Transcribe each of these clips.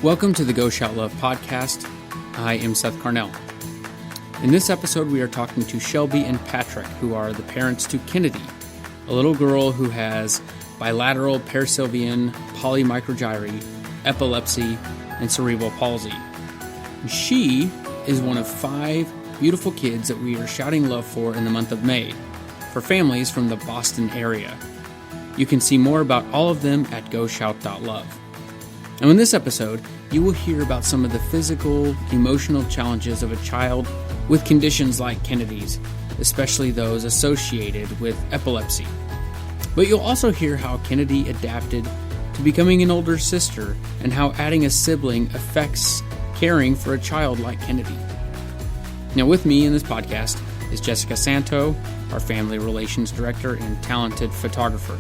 Welcome to the Go Shout Love podcast. I am Seth Carnell. In this episode, we are talking to Shelby and Patrick, who are the parents to Kennedy, a little girl who has bilateral parasilvian polymicrogyri, epilepsy, and cerebral palsy. She is one of 5 beautiful kids that we are shouting love for in the month of May, for families from the Boston area. You can see more about all of them at goshout.love. Now, in this episode, you will hear about some of the physical, emotional challenges of a child with conditions like Kennedy's, especially those associated with epilepsy. But you'll also hear how Kennedy adapted to becoming an older sister and how adding a sibling affects caring for a child like Kennedy. Now, with me in this podcast is Jessica Santo, our family relations director and talented photographer.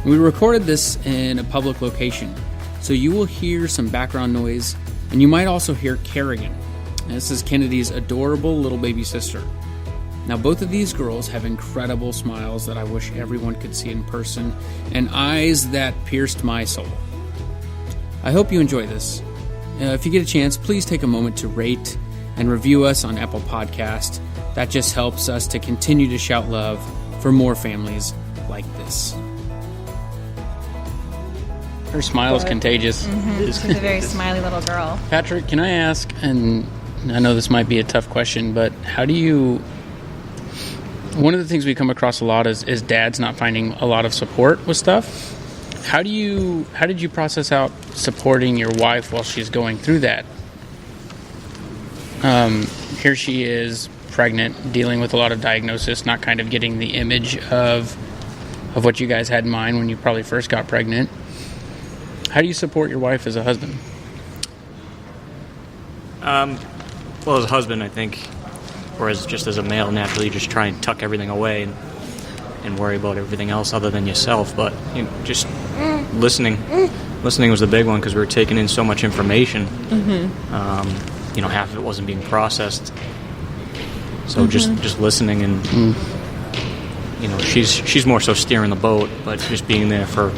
We recorded this in a public location, so you will hear some background noise, and you might also hear Kerrigan. And this is Kennedy's adorable little baby sister. Now, both of these girls have incredible smiles that I wish everyone could see in person, and eyes that pierced my soul. I hope you enjoy this. If you get a chance, please take a moment to rate and review us on Apple Podcast. That just helps us to continue to shout love for more families like this. Her smile is contagious. Mm-hmm. She's a very smiley little girl. Patrick, can I ask, and I know this might be a tough question, but how do you... One of the things we come across a lot is dads not finding a lot of support with stuff. How did you process out supporting your wife while she's going through that? Here she is, pregnant, dealing with a lot of diagnosis, not kind of getting the image of what you guys had in mind when you probably first got pregnant. How do you support your wife as a husband? Well, as a husband, I think, or as a male, naturally, you just try and tuck everything away and worry about everything else other than yourself. But just listening. Listening was the big one because we were taking in so much information. Mm-hmm. Half of it wasn't being processed. So just listening and she's more so steering the boat, but just being there for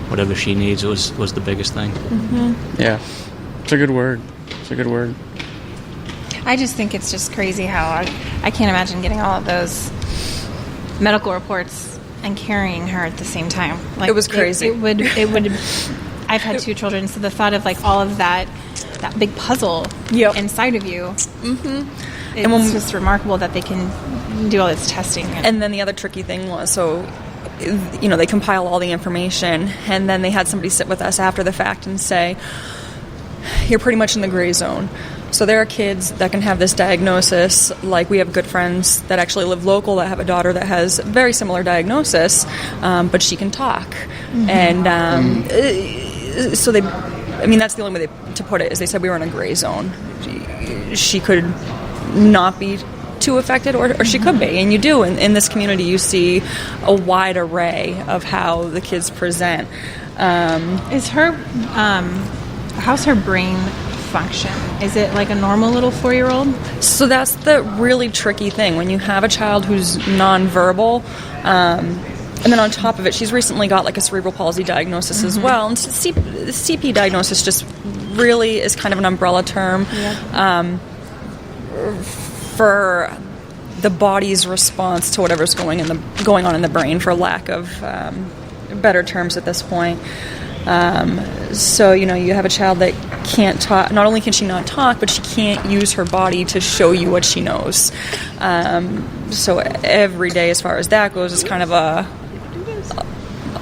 whatever she needs was the biggest thing. Mm-hmm. Yeah, it's a good word. I just think it's just crazy how I can't imagine getting all of those medical reports and carrying her at the same time. Like, it was crazy. It would. I've had 2 children, so the thought of like all of that big puzzle inside of you. Mm-hmm. It's just remarkable that they can do all this testing. And then the other tricky thing was, they compile all the information, and then they had somebody sit with us after the fact and say, you're pretty much in the gray zone. So there are kids that can have this diagnosis, like we have good friends that actually live local that have a daughter that has a very similar diagnosis, but she can talk. Mm-hmm. And so that's the only way to put it, is they said we were in a gray zone. She could not be too affected, or she could be, and you do. In this community, you see a wide array of how the kids present. How's her brain function? Is it like a normal little 4-year-old? So that's the really tricky thing when you have a child who's nonverbal, and then on top of it, she's recently got like a cerebral palsy diagnosis as well. And the CP diagnosis just really is kind of an umbrella term. Yeah. For the body's response to whatever's going on in the brain, for lack of better terms at this point. So you have a child that can't talk. Not only can she not talk, but she can't use her body to show you what she knows. So every day, as far as that goes, is kind of a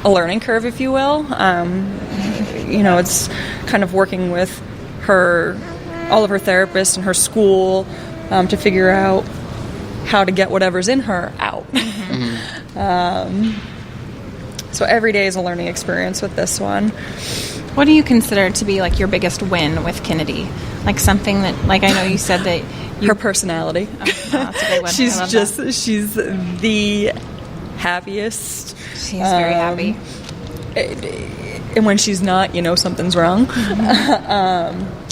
learning curve, if you will. It's kind of working with all of her therapists and her school to figure out how to get whatever's in her out. So every day is a learning experience with this one. What do you consider to be like your biggest win with Kennedy? Like something that, like I know you said that her personality. Oh, that's a great one. She's the happiest. She's very happy. And when she's not, something's wrong.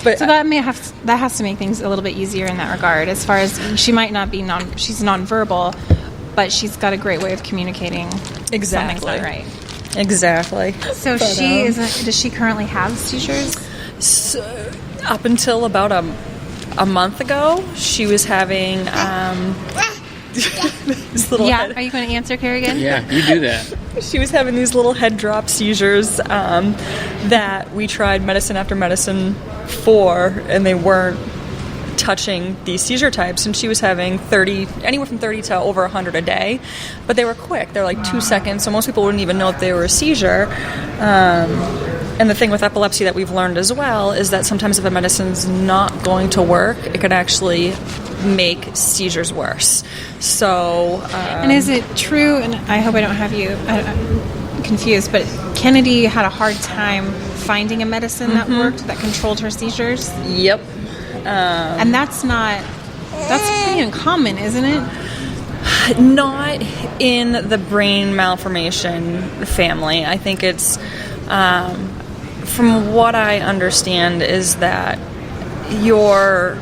But so that has to make things a little bit easier in that regard. As far as she might not be she's nonverbal, but she's got a great way of communicating. Exactly. Something's not right. Exactly. So does she currently have seizures? So, up until about a month ago, she was having this little Yeah, are you going to answer, Kerrigan? Yeah, you do that. She was having these little head drop seizures that we tried medicine after medicine for, and they weren't touching these seizure types. And she was having anywhere from 30 to over 100 a day, but they were quick. They're like 2 seconds, so most people wouldn't even know if they were a seizure. And the thing with epilepsy that we've learned as well is that sometimes if a medicine's not going to work, it can actually make seizures worse. So, and is it true, and I hope I don't have you confused, but Kennedy had a hard time finding a medicine that worked, that controlled her seizures? Yep. And that's pretty uncommon, isn't it? Not in the brain malformation family. I think it's, from what I understand, is that your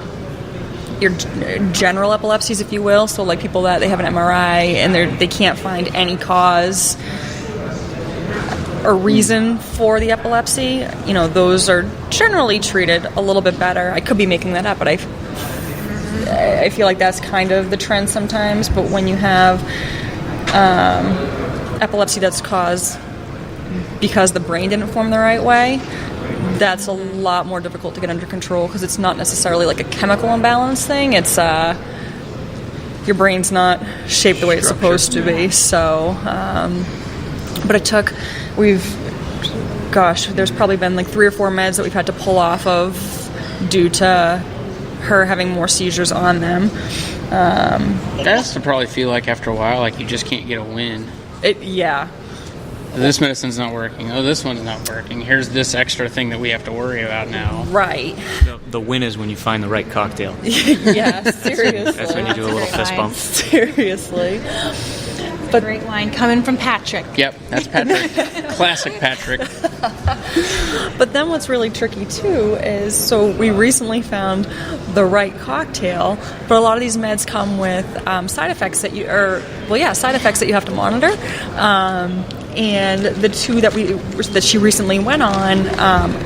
general epilepsies, if you will, so like people that they have an MRI and they can't find any cause or reason for the epilepsy, those are generally treated a little bit better. I could be making that up, but I feel like that's kind of the trend sometimes. But when you have epilepsy that's caused because the brain didn't form the right way, that's a lot more difficult to get under control because it's not necessarily like a chemical imbalance thing. It's your brain's not shaped the way it's supposed to be. So, but there's probably been like 3 or 4 meds that we've had to pull off of due to her having more seizures on them. That has to probably feel like after a while, like you just can't get a win. Yeah. This medicine's not working. Oh, this one's not working. Here's this extra thing that we have to worry about now. Right. The win is when you find the right cocktail. Yeah, seriously. That's when you do a little fist bump. Seriously. But great line coming from Patrick. Yep, that's Patrick. Classic Patrick. But then what's really tricky too is, so we recently found the right cocktail, but a lot of these meds come with side effects that you have to monitor. And the 2 that she recently went on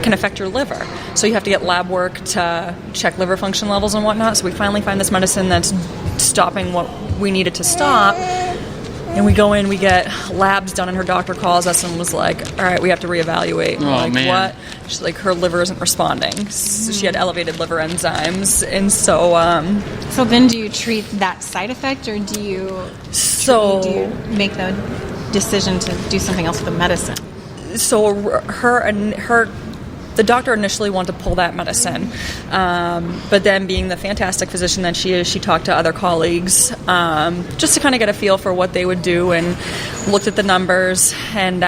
can affect your liver. So you have to get lab work to check liver function levels and whatnot. So we finally find this medicine that's stopping what we need it to stop. And we go in, we get labs done, and her doctor calls us and was like, all right, we have to reevaluate. Oh, like, man. what? She's like, her liver isn't responding. So she had elevated liver enzymes. And so... So then do you treat that side effect, or do you make the decision to do something else with the medicine? So the doctor initially wanted to pull that medicine, but then being the fantastic physician that she is, she talked to other colleagues just to kind of get a feel for what they would do, and looked at the numbers, and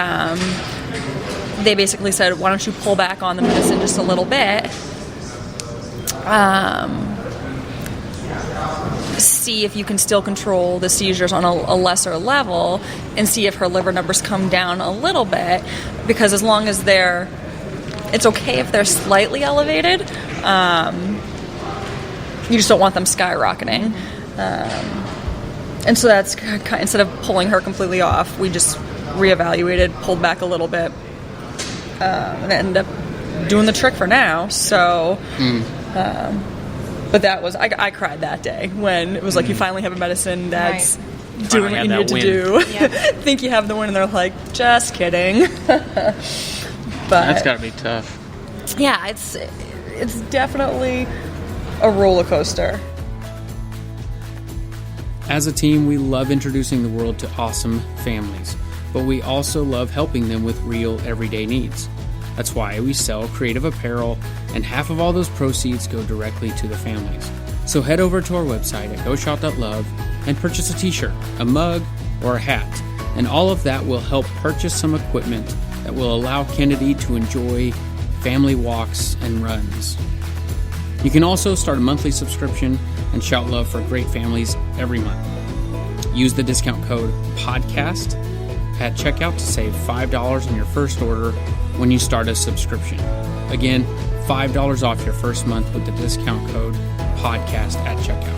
they basically said, why don't you pull back on the medicine just a little bit, see if you can still control the seizures on a lesser level, and see if her liver numbers come down a little bit, because as long as it's okay if they're slightly elevated. You just don't want them skyrocketing. And so that's instead of pulling her completely off, we just reevaluated, pulled back a little bit, and ended up doing the trick for now. So, but that was I cried that day when it was like you finally have a medicine that's doing what you need to do. Yeah. Think you have the win, and they're like, just kidding. But That's got to be tough. yeah, it's definitely a roller coaster. As a team, we love introducing the world to awesome families, but we also love helping them with real everyday needs. That's why we sell creative apparel, and half of all those proceeds go directly to the families. So head over to our website at goshop.love and purchase a t-shirt, a mug, or a hat, and all of that will help purchase some equipment that will allow Kennedy to enjoy family walks and runs. You can also start a monthly subscription and shout love for great families every month. Use the discount code PODCAST at checkout to save $5 on your first order when you start a subscription. Again, $5 off your first month with the discount code PODCAST at checkout.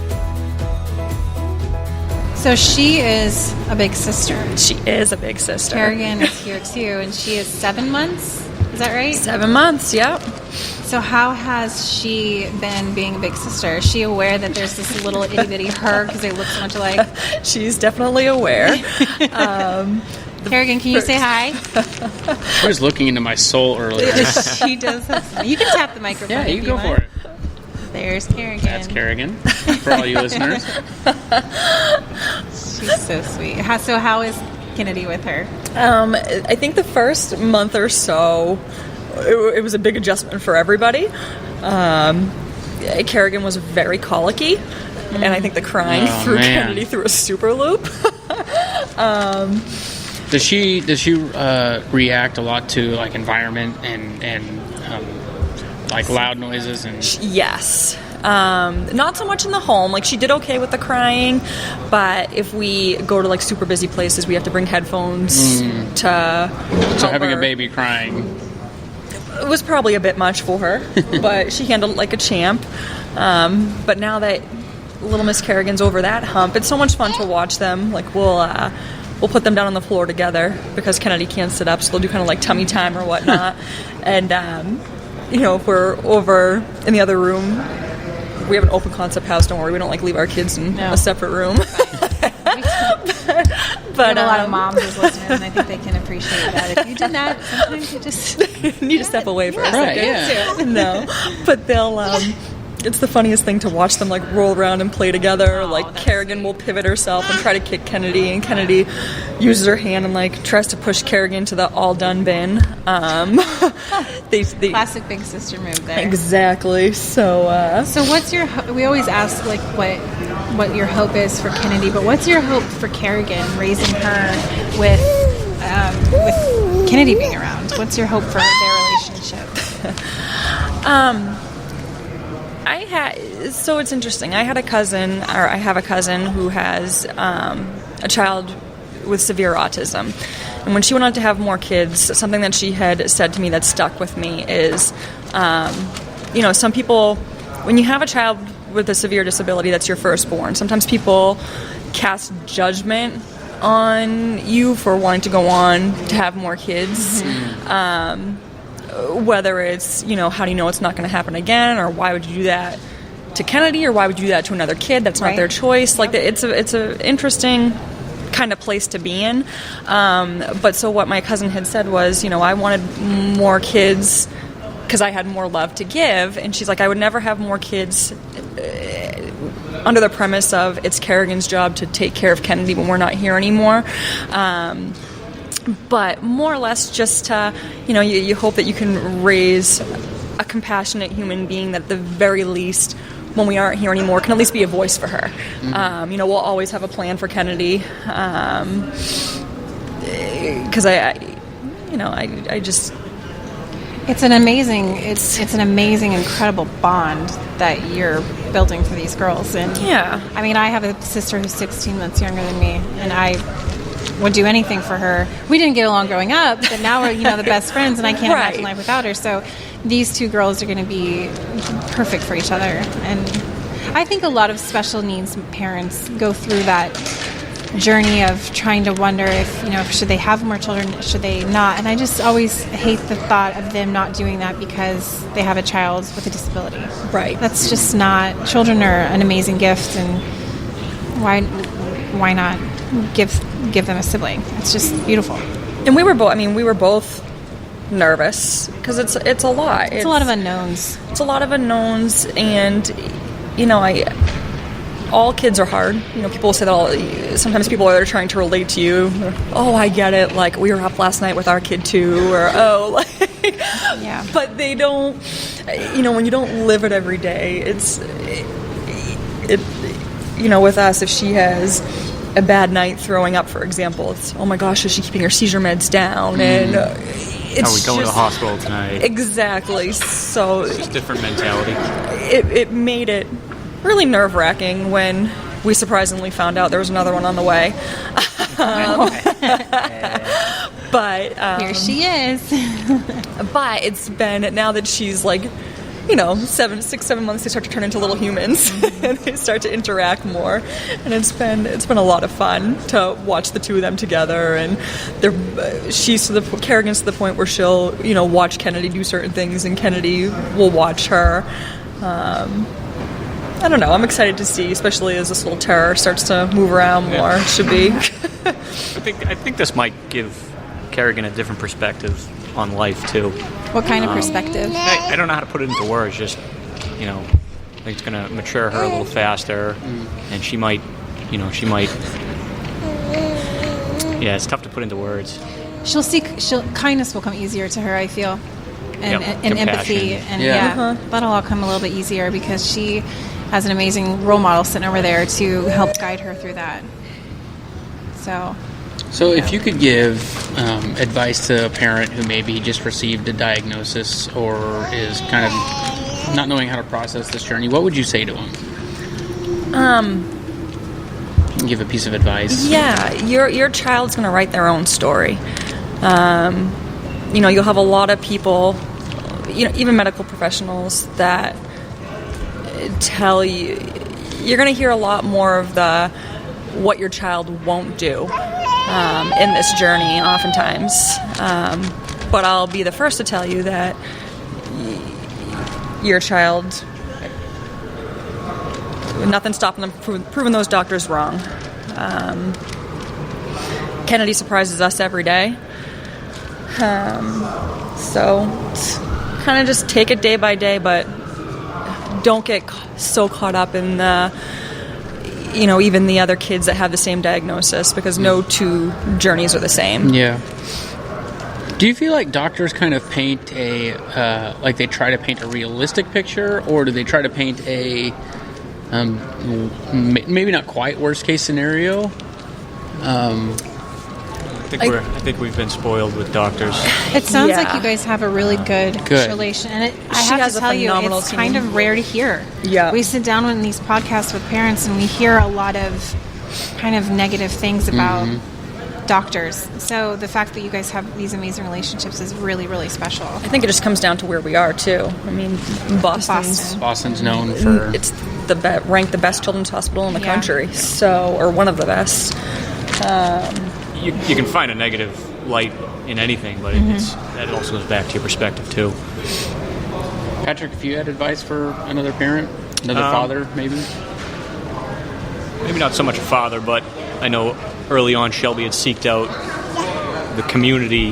So she is a big sister. She is a big sister. Kerrigan is here too, and she is 7 months. Is that right? 7 months, yep. So how has she been being a big sister? Is she aware that there's this little itty-bitty her because they look so much alike? She's definitely aware. Kerrigan, can you say hi? I was looking into my soul earlier. She does. You can tap the microphone. Yeah, you if go want. for it. There's Kerrigan. That's Kerrigan, for all you listeners. She's so sweet. So how is Kennedy with her? I think the first month or so, it was a big adjustment for everybody. Kerrigan was very colicky, and I think the crying threw Kennedy through a super loop. Does she react a lot to like environment and like loud noises and? Yes. Not so much in the home. Like, she did okay with the crying, but if we go to like super busy places, we have to bring headphones to So help having her. a baby crying. It was probably a bit much for her, but she handled it like a champ. But now that little Miss Kerrigan's over that hump, it's so much fun to watch them. Like, we'll put them down on the floor together because Kennedy can't sit up, so they'll do kind of like tummy time or whatnot. And if we're over in the other room, we have an open concept house. Don't worry, we don't like leave our kids in a separate room. But a lot of moms is listening, and I think they can appreciate that. If you did that, sometimes you just need to step away for a Right, second. No, but they'll. It's the funniest thing to watch them like roll around and play together. Like, Kerrigan will pivot herself and try to kick Kennedy, and Kennedy uses her hand and like tries to push Kerrigan to the all done bin. They classic big sister move there. Exactly. So what's your? We always ask like what your hope is for Kennedy, but what's your hope for Kerrigan raising her with Kennedy being around? What's your hope for their relationship? So it's interesting. I have a cousin who has a child with severe autism. And when she went on to have more kids, something that she had said to me that stuck with me is, some people, when you have a child with a severe disability that's your firstborn, sometimes people cast judgment on you for wanting to go on to have more kids. Whether it's, how do you know it's not going to happen again, or why would you do that to Kennedy, or why would you do that to another kid? That's not their choice. Like, it's a interesting kind of place to be in. But so what my cousin had said was, I wanted more kids because I had more love to give, and she's like, I would never have more kids under the premise of it's Kerrigan's job to take care of Kennedy when we're not here anymore. But more or less just to, you hope that you can raise a compassionate human being that at the very least, when we aren't here anymore, can at least be a voice for her. We'll always have a plan for Kennedy. Because I just... It's an amazing, incredible bond that you're building for these girls. And yeah. I mean, I have a sister who's 16 months younger than me, and I would do anything for her. We didn't get along growing up, but now we're, the best friends, and I can't imagine life without her. So these two girls are going to be perfect for each other. And I think a lot of special needs parents go through that journey of trying to wonder if, should they have more children, should they not? And I just always hate the thought of them not doing that because they have a child with a disability. Right. That's just not, children are an amazing gift, and why not give them a sibling? It's just beautiful. And we were both nervous because it's a lot. It's a lot of unknowns. It's a lot of unknowns, and all kids are hard. People say that sometimes people are there trying to relate to you. Oh, I get it. Like, we were up last night with our kid too, or yeah. But they don't. When you don't live it every day, with us, if she has a bad night throwing up, for example, it's, oh my gosh, is she keeping her seizure meds down? And it's Are we going to the hospital tonight? Exactly. So it's just different mentality. It made it really nerve-wracking when we surprisingly found out there was another one on the way. But here she is. But it's been, now that she's like, 6, 7 months, they start to turn into little humans and they start to interact more. And it's been a lot of fun to watch the two of them together. And Kerrigan's to the point where she'll, watch Kennedy do certain things, and Kennedy will watch her. I don't know. I'm excited to see, especially as this little terror starts to move around more. It should be. I think this might give Kerrigan a different perspective on life too. What kind of perspective? I don't know how to put it into words. Just I think it's going to mature her a little faster, and she might. Yeah, it's tough to put into words. Kindness will come easier to her, I feel, and Compassion. Empathy, and that'll all come a little bit easier because she has an amazing role model sitting over there to help guide her through that. So if you could give advice to a parent who maybe just received a diagnosis or is kind of not knowing how to process this journey, what would you say to them? Give a piece of advice. Yeah, your child's going to write their own story. You'll have a lot of people, even medical professionals that tell you, you're going to hear a lot more of what your child won't do in this journey oftentimes. But I'll be the first to tell you that your child, nothing's stopping them from proving those doctors wrong. Kennedy surprises us every day. So kind of just take it day by day, but don't get so caught up in even the other kids that have the same diagnosis, because no two journeys are the same. Yeah. Do you feel like doctors kind of paint they try to paint a realistic picture, or do they try to paint a maybe not quite worst case scenario? I think we've been spoiled with doctors. It sounds like you guys have a really good relation, and I have to tell you, it's kind of rare to hear. Yeah, we sit down in these podcasts with parents, and we hear a lot of kind of negative things about doctors. So the fact that you guys have these amazing relationships is really, really special. I think it just comes down to where we are too. I mean, Boston's known for it's ranked the best children's hospital in the country, or one of the best. You can find a negative light in anything, but that also goes back to your perspective too. Patrick, if you had advice for another parent, another father, maybe not so much a father, but I know early on Shelby had seeked out the community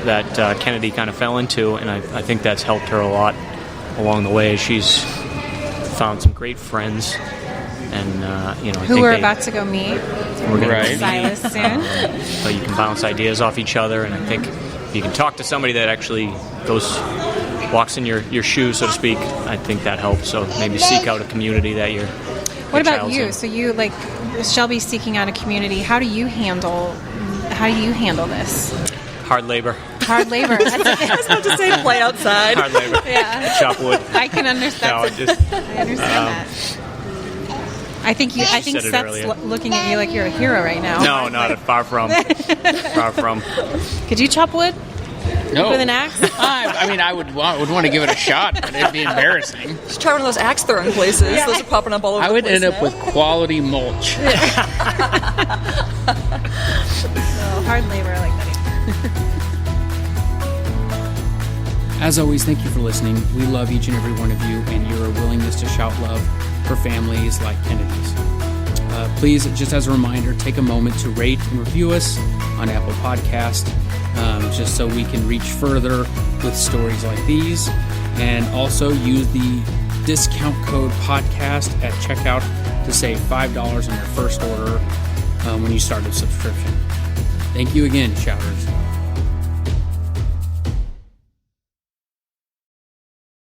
that Kennedy kind of fell into, and I think that's helped her a lot along the way. She's found some great friends. And who we're about to go meet. We're going to Silas soon. So you can bounce ideas off each other, and I think if you can talk to somebody that actually walks in your shoes, so to speak, I think that helps. So maybe seek out a community that you're. What about you? So you Shelby seeking out a community. How do you handle this? Hard labor. Hard labor. I was about to say play outside. Hard labor. Yeah. Chop wood. I can understand. I understand that. I think Seth's looking at you like you're a hero right now. No, not far from. Far from. Could you chop wood? No. With an axe? I would want to give it a shot, but it'd be embarrassing. Just try one of those axe throwing places. Yeah. Those are popping up all over the place. I would end up with quality mulch. Hard labor, I like that. As always, thank you for listening. We love each and every one of you and your willingness to shout love for families like Kennedy's. Please, just as a reminder, take a moment to rate and review us on Apple Podcast, just so we can reach further with stories like these. And also use the discount code podcast at checkout to save $5 on your first order when you start a subscription. Thank you again, shouters.